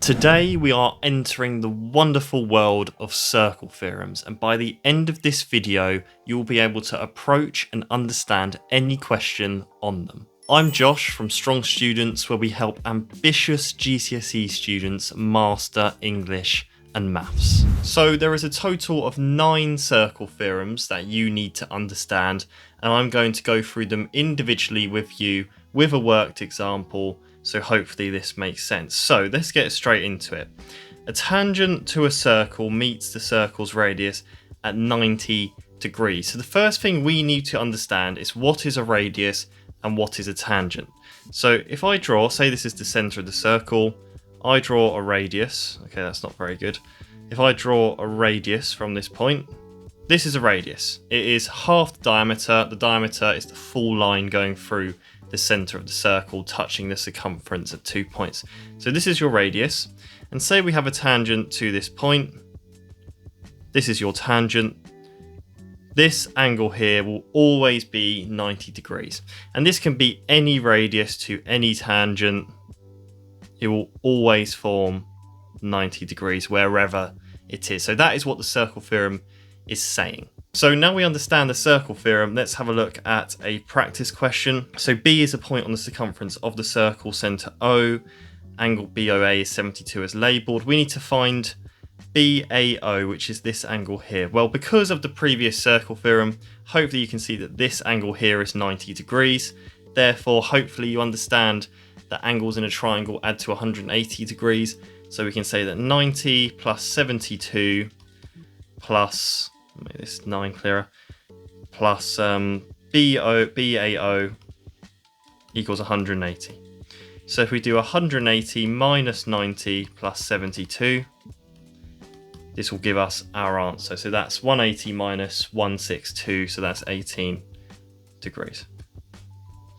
Today we are entering the wonderful world of circle theorems, and by the end of this video you will be able to approach and understand any question on them. I'm Josh from Strong Students, where we help ambitious GCSE students master English and maths. So there is a total of 9 circle theorems that you need to understand, and I'm going to go through them individually with you with a worked example. So hopefully this makes sense. So let's get straight into it. A tangent to a circle meets the circle's radius at 90 degrees. So the first thing we need to understand is what is a radius and what is a tangent. So if I draw, say this is the center of the circle, I draw a radius. Okay, that's not very good. If I draw a radius from this point, this is a radius. It is half the diameter. The diameter is the full line going through the center of the circle, touching the circumference at 2 points. So this is your radius, and say we have a tangent to this point. This is your tangent. This angle here will always be 90 degrees, and this can be any radius to any tangent. It will always form 90 degrees wherever it is. So that is what the circle theorem is saying. So now we understand the circle theorem, let's have a look at a practice question. So B is a point on the circumference of the circle centre O. Angle BOA is 72 as labelled. We need to find BAO, which is this angle here. Well, because of the previous circle theorem, hopefully you can see that this angle here is 90 degrees. Therefore, hopefully you understand that angles in a triangle add to 180 degrees. So we can say that 90 plus 72 plus, make this 9 clearer, plus BAO equals 180. So if we do 180 minus 90 plus 72, this will give us our answer. So that's 180 minus 162, so that's 18 degrees.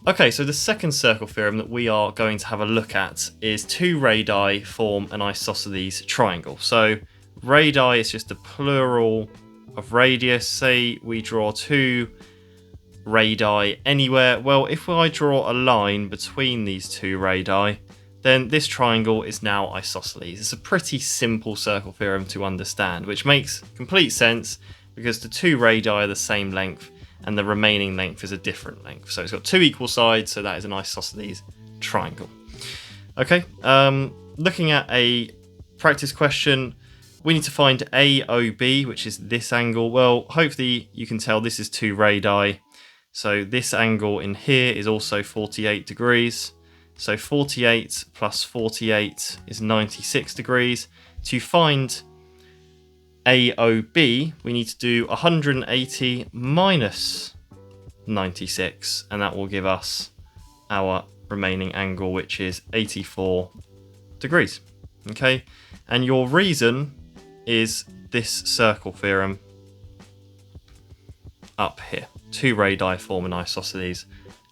Okay, so the second circle theorem that we are going to have a look at is two radii form an isosceles triangle. So radii is just a plural of radius. Say we draw two radii anywhere. Well, if I draw a line between these two radii, then this triangle is now isosceles. It's a pretty simple circle theorem to understand, which makes complete sense because the two radii are the same length and the remaining length is a different length. So it's got two equal sides, so that is an isosceles triangle. Okay, looking at a practice question, we need to find AOB, which is this angle. Well, hopefully you can tell this is two radii. So this angle in here is also 48 degrees. So 48 plus 48 is 96 degrees. To find AOB, we need to do 180 minus 96, and that will give us our remaining angle, which is 84 degrees. Okay, and your reason is this circle theorem up here. Two radii form an isosceles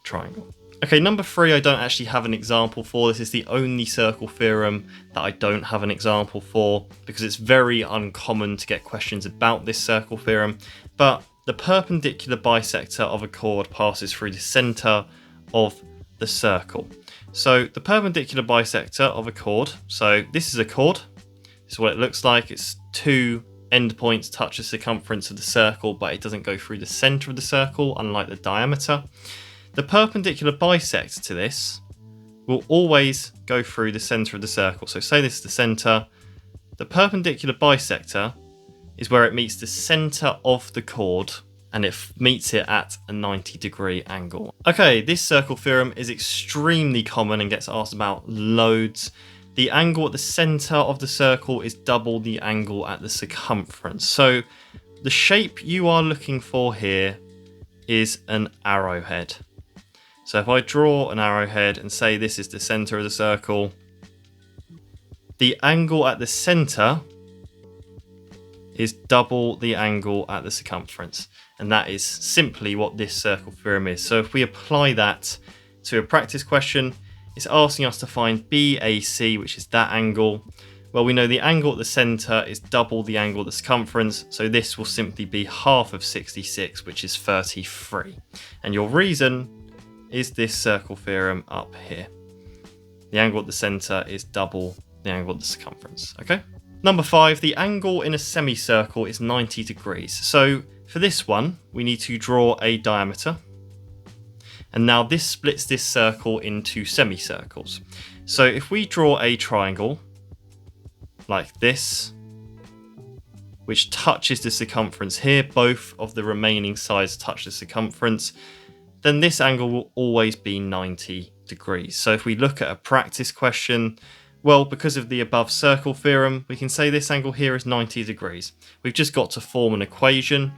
triangle. Okay, number 3, I don't actually have an example for. This is the only circle theorem that I don't have an example for because it's very uncommon to get questions about this circle theorem. But the perpendicular bisector of a chord passes through the centre of the circle. So the perpendicular bisector of a chord, so this is a chord. This is what it looks like. It's two endpoints touch the circumference of the circle, but it doesn't go through the centre of the circle, unlike the diameter. The perpendicular bisector to this will always go through the centre of the circle. So say this is the centre. The perpendicular bisector is where it meets the centre of the chord, and it meets it at a 90-degree angle. Okay, this circle theorem is extremely common and gets asked about loads. The angle at the centre of the circle is double the angle at the circumference. So the shape you are looking for here is an arrowhead. So if I draw an arrowhead and say this is the centre of the circle, the angle at the centre is double the angle at the circumference. And that is simply what this circle theorem is. So if we apply that to a practice question, it's asking us to find BAC, which is that angle. Well, we know the angle at the centre is double the angle at the circumference, so this will simply be half of 66, which is 33. And your reason is this circle theorem up here. The angle at the centre is double the angle of the circumference, okay? Number 5, the angle in a semicircle is 90 degrees. So for this one, we need to draw a diameter. And now this splits this circle into semicircles. So if we draw a triangle like this, which touches the circumference here, both of the remaining sides touch the circumference, then this angle will always be 90 degrees. So if we look at a practice question, well, because of the above circle theorem, we can say this angle here is 90 degrees. We've just got to form an equation.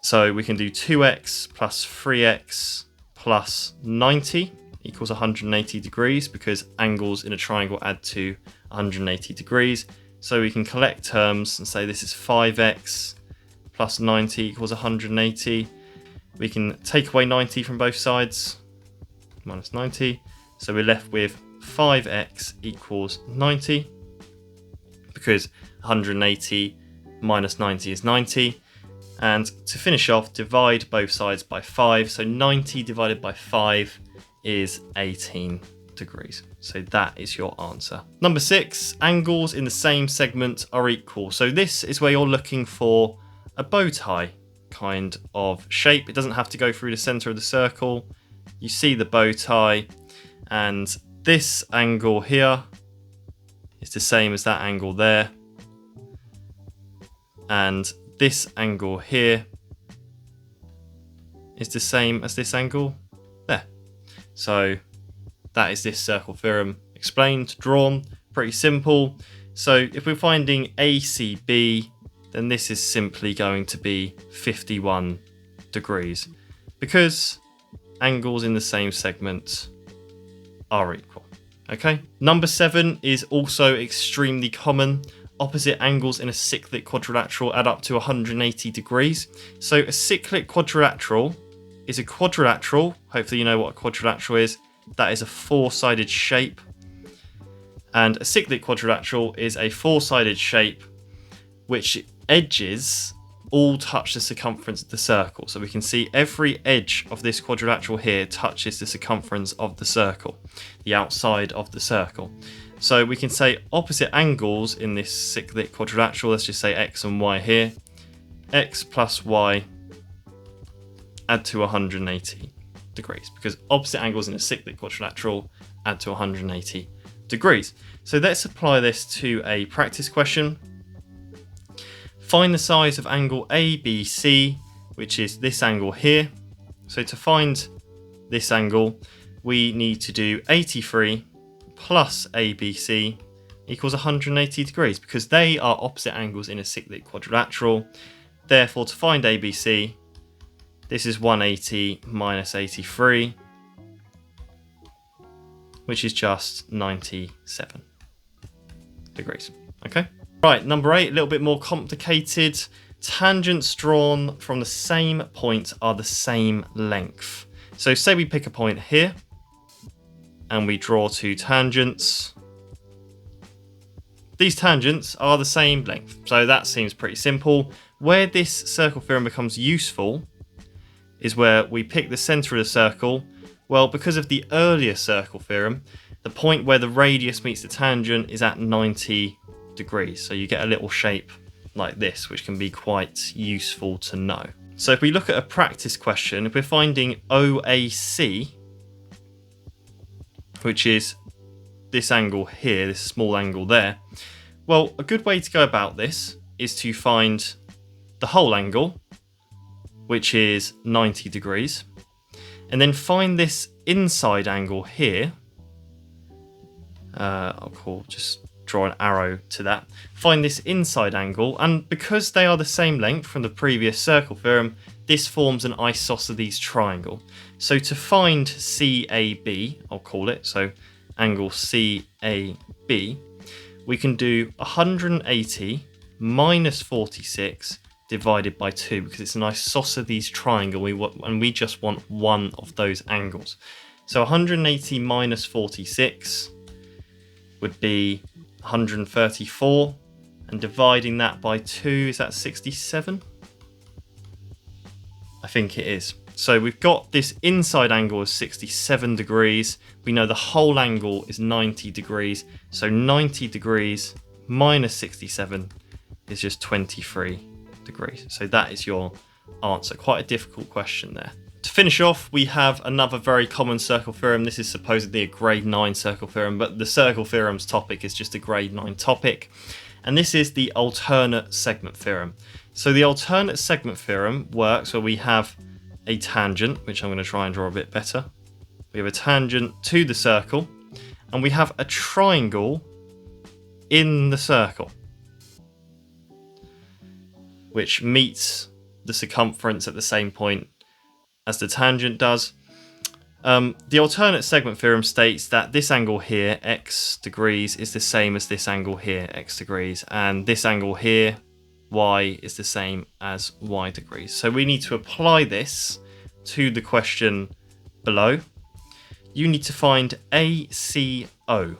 So we can do 2x plus 3x plus 90 equals 180 degrees, because angles in a triangle add to 180 degrees. So we can collect terms and say this is 5x plus 90 equals 180. We can take away 90 from both sides, minus 90. So we're left with 5x equals 90, because 180 minus 90 is 90. And to finish off, divide both sides by 5. So 90 divided by 5 is 18 degrees. So that is your answer. Number 6, angles in the same segment are equal. So this is where you're looking for a bow tie kind of shape. It doesn't have to go through the center of the circle. You see the bow tie, and this angle here is the same as that angle there. And this angle here is the same as this angle there. So that is this circle theorem explained, drawn, pretty simple. So if we're finding ACB, then this is simply going to be 51 degrees, because angles in the same segment are equal. Okay. Number 7 is also extremely common. Opposite angles in a cyclic quadrilateral add up to 180 degrees. So a cyclic quadrilateral is a quadrilateral. Hopefully you know what a quadrilateral is. That is a 4-sided shape. And a cyclic quadrilateral is a 4-sided shape which edges all touch the circumference of the circle. So we can see every edge of this quadrilateral here touches the circumference of the circle, the outside of the circle. So we can say opposite angles in this cyclic quadrilateral, let's just say x and y here, x plus y add to 180 degrees, because opposite angles in a cyclic quadrilateral add to 180 degrees. So let's apply this to a practice question. Find the size of angle ABC, which is this angle here. So to find this angle, we need to do 83 plus ABC equals 180 degrees, because they are opposite angles in a cyclic quadrilateral. Therefore, to find ABC, this is 180 minus 83, which is just 97 degrees. Okay. Right, number 8, a little bit more complicated. Tangents drawn from the same point are the same length. So say we pick a point here, and we draw 2 tangents. These tangents are the same length, so that seems pretty simple. Where this circle theorem becomes useful is where we pick the center of the circle. Well, because of the earlier circle theorem, the point where the radius meets the tangent is at 90 degrees. So you get a little shape like this, which can be quite useful to know. So if we look at a practice question, if we're finding OAC, which is this angle here, this small angle there, well, a good way to go about this is to find the whole angle, which is 90 degrees, and then find this inside angle here. Just draw an arrow to that. Find this inside angle, and because they are the same length from the previous circle theorem, this forms an isosceles triangle. So to find CAB, I'll call it, so angle CAB, we can do 180 minus 46 divided by 2, because it's an isosceles triangle, and we just want one of those angles. So 180 minus 46 would be 134, and dividing that by 2, is that 67? I think it is. So we've got this inside angle of 67 degrees. We know the whole angle is 90 degrees. So 90 degrees minus 67 is just 23 degrees. So that is your answer. Quite a difficult question there. To finish off, we have another very common circle theorem. This is supposedly a grade 9 circle theorem, but the circle theorems topic is just a grade 9 topic. And this is the alternate segment theorem. So the alternate segment theorem works where we have a tangent, which I'm going to try and draw a bit better. We have a tangent to the circle, and we have a triangle in the circle, which meets the circumference at the same point as the tangent does. The alternate segment theorem states that this angle here, x degrees, is the same as this angle here, x degrees, and this angle here, y, is the same as y degrees. So we need to apply this to the question below. You need to find ACO,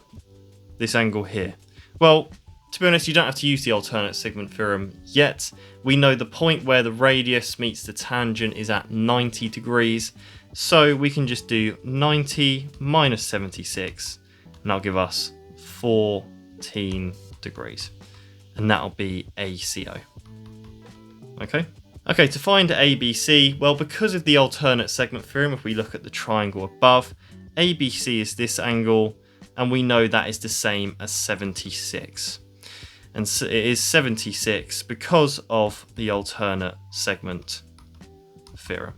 this angle here. Well, to be honest, you don't have to use the alternate segment theorem yet. We know the point where the radius meets the tangent is at 90 degrees. So we can just do 90 minus 76, and that'll give us 14 degrees. And that'll be ACO. Okay, to find ABC, well, because of the alternate segment theorem, if we look at the triangle above, ABC is this angle, and we know that is the same as 76. And so it is 76 because of the alternate segment theorem.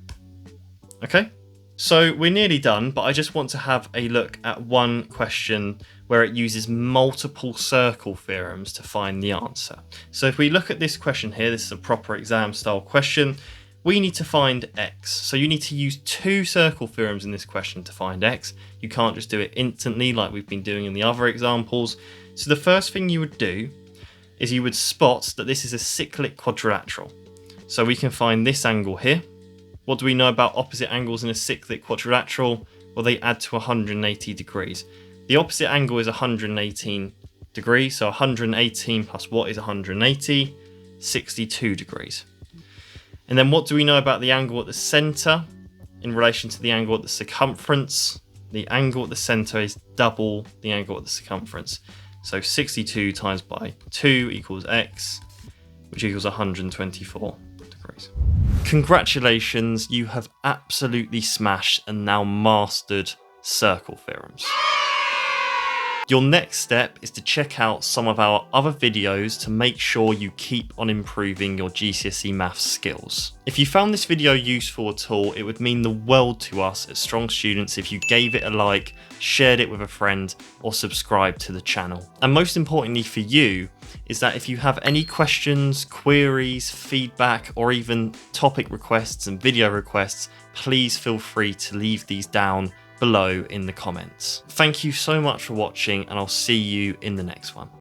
Okay, so we're nearly done, but I just want to have a look at one question where it uses multiple circle theorems to find the answer. So if we look at this question here, this is a proper exam style question, we need to find x. So you need to use two circle theorems in this question to find x. You can't just do it instantly like we've been doing in the other examples. So the first thing you would do is you would spot that this is a cyclic quadrilateral. So we can find this angle here. What do we know about opposite angles in a cyclic quadrilateral? Well, they add to 180 degrees. The opposite angle is 118 degrees, so 118 plus what is 180? 62 degrees. And then what do we know about the angle at the centre in relation to the angle at the circumference? The angle at the centre is double the angle at the circumference. So 62 times by 2 equals x, which equals 124 degrees. Congratulations, you have absolutely smashed and now mastered circle theorems. Your next step is to check out some of our other videos to make sure you keep on improving your GCSE maths skills. If you found this video useful at all, it would mean the world to us at Strong Students if you gave it a like, shared it with a friend, or subscribed to the channel. And most importantly for you, is that if you have any questions, queries, feedback, or even topic requests and video requests, please feel free to leave these down below in the comments. Thank you so much for watching, and I'll see you in the next one.